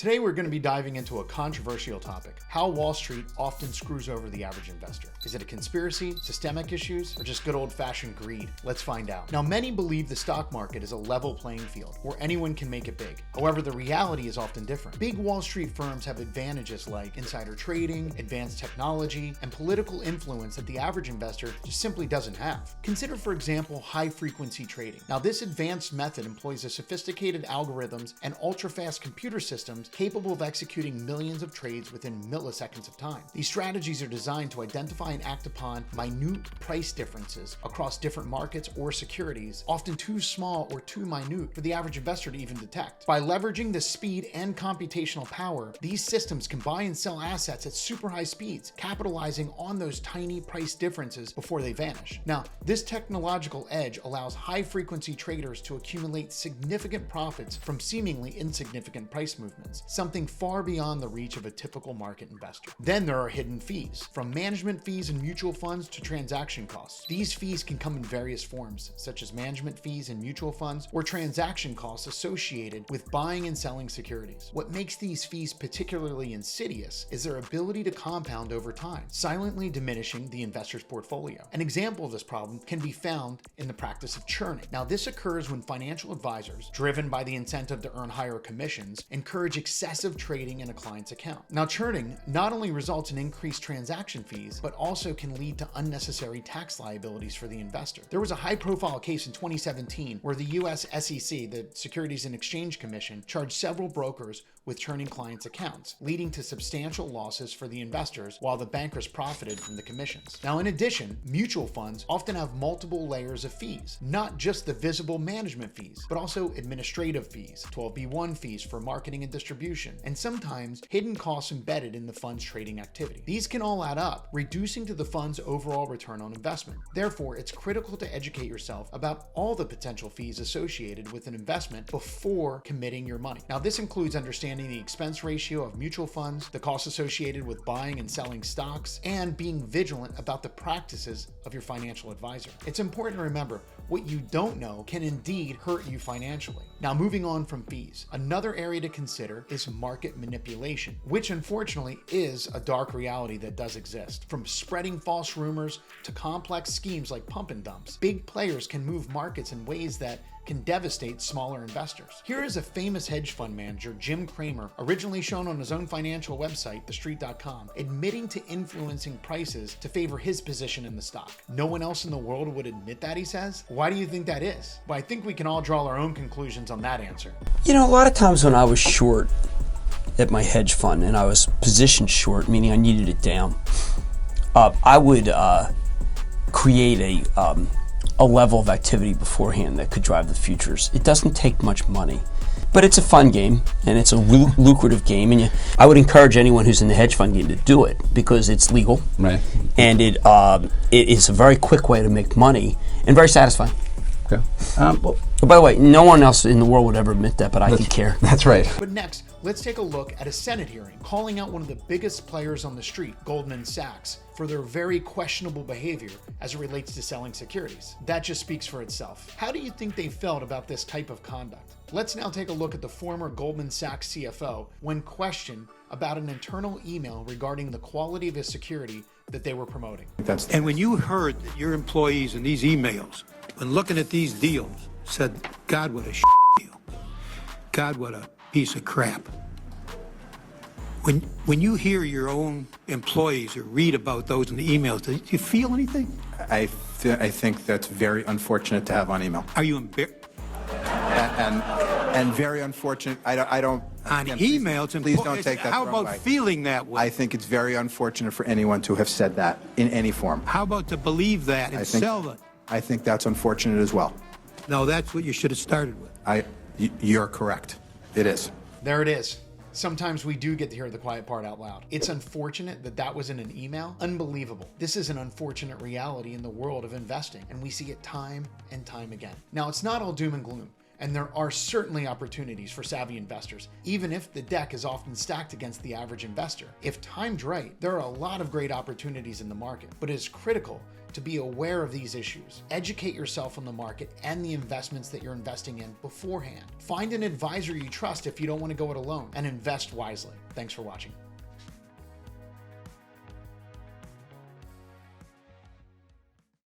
Today we're going to be diving into a controversial topic: how Wall Street often screws over the average investor. Is it a conspiracy, systemic issues, or just good old-fashioned greed? Let's find out. Now, many believe the stock market is a level playing field where anyone can make it big. However, the reality is often different. Big Wall Street firms have advantages like insider trading, advanced technology, and political influence that the average investor just simply doesn't have. Consider, for example, high-frequency trading. Now, this advanced method employs a sophisticated algorithms and ultra-fast computer systems capable of executing millions of trades within milliseconds of time. These strategies are designed to identify and act upon minute price differences across different markets or securities, often too small or too minute for the average investor to even detect. By leveraging the speed and computational power, these systems can buy and sell assets at super high speeds, capitalizing on those tiny price differences before they vanish. Now, this technological edge allows high-frequency traders to accumulate significant profits from seemingly insignificant price movements, something far beyond the reach of a typical market investor. Then there are hidden fees. From management fees in mutual funds to transaction costs. These fees can come in various forms, such as management fees in mutual funds or transaction costs associated with buying and selling securities. What makes these fees particularly insidious is their ability to compound over time, silently diminishing the investor's portfolio. An example of this problem can be found in the practice of churning. Now, this occurs when financial advisors, driven by the incentive to earn higher commissions, encourage excessive trading in a client's account. Now, churning not only results in increased transaction fees, but also can lead to unnecessary tax liabilities for the investor. There was a high-profile case in 2017 where the US SEC, the Securities and Exchange Commission, charged several brokers with churning clients' accounts, leading to substantial losses for the investors while the bankers profited from the commissions. Now, in addition, mutual funds often have multiple layers of fees, not just the visible management fees, but also administrative fees, 12b-1 fees for marketing and distribution, and sometimes hidden costs embedded in the fund's trading activity. These can all add up, reducing to the fund's overall return on investment. Therefore, it's critical to educate yourself about all the potential fees associated with an investment before committing your money. Now, this includes understanding the expense ratio of mutual funds, the costs associated with buying and selling stocks, and being vigilant about the practices of your financial advisor. It's important to remember, what you don't know can indeed hurt you financially. Now, moving on from fees, another area to consider is market manipulation, which unfortunately is a dark reality that does exist. From spreading false rumors to complex schemes like pump and dumps, big players can move markets in ways that can devastate smaller investors. Here is a famous hedge fund manager, Jim Kramer, originally shown on his own financial website, thestreet.com, admitting to influencing prices to favor his position in the stock. No one else in the world would admit that, he says. Why do you think that is? Well, I think we can all draw our own conclusions on that answer. You know, a lot of times when I was short at my hedge fund and I was positioned short, meaning I needed it down, I would create a level of activity beforehand that could drive the futures. It doesn't take much money, but it's a fun game and it's a lucrative game, and I would encourage anyone who's in the hedge fund game to do it because it's legal, right? And it is a very quick way to make money and very satisfying. Okay. Well, by the way, no one else in the world would ever admit that, but I can care. That's right. But next, let's take a look at a Senate hearing calling out one of the biggest players on the street, Goldman Sachs, for their very questionable behavior as it relates to selling securities. That just speaks for itself. How do you think they felt about this type of conduct? Let's now take a look at the former Goldman Sachs CFO when questioned about an internal email regarding the quality of a security that they were promoting. And when you heard that your employees in these emails, when looking at these deals, said, God, what a deal. God, what a piece of crap. When you hear your own employees or read about those in the emails, do you feel anything? I think that's very unfortunate to have on email. Are you embarrassed? And very unfortunate. I don't. On emails, please don't take that. How about feeling that way? I think it's very unfortunate for anyone to have said that in any form. How about to believe that and sell it? I think that's unfortunate as well. No, that's what you should have started with. You're correct. It is. There it is. Sometimes we do get to hear the quiet part out loud. It's unfortunate that that was in an email. Unbelievable. This is an unfortunate reality in the world of investing, and we see it time and time again. Now, it's not all doom and gloom. And there are certainly opportunities for savvy investors, even if the deck is often stacked against the average investor. If timed right, there are a lot of great opportunities in the market, but it is critical to be aware of these issues. Educate yourself on the market and the investments that you're investing in beforehand. Find an advisor you trust if you don't want to go it alone, and invest wisely. Thanks for watching.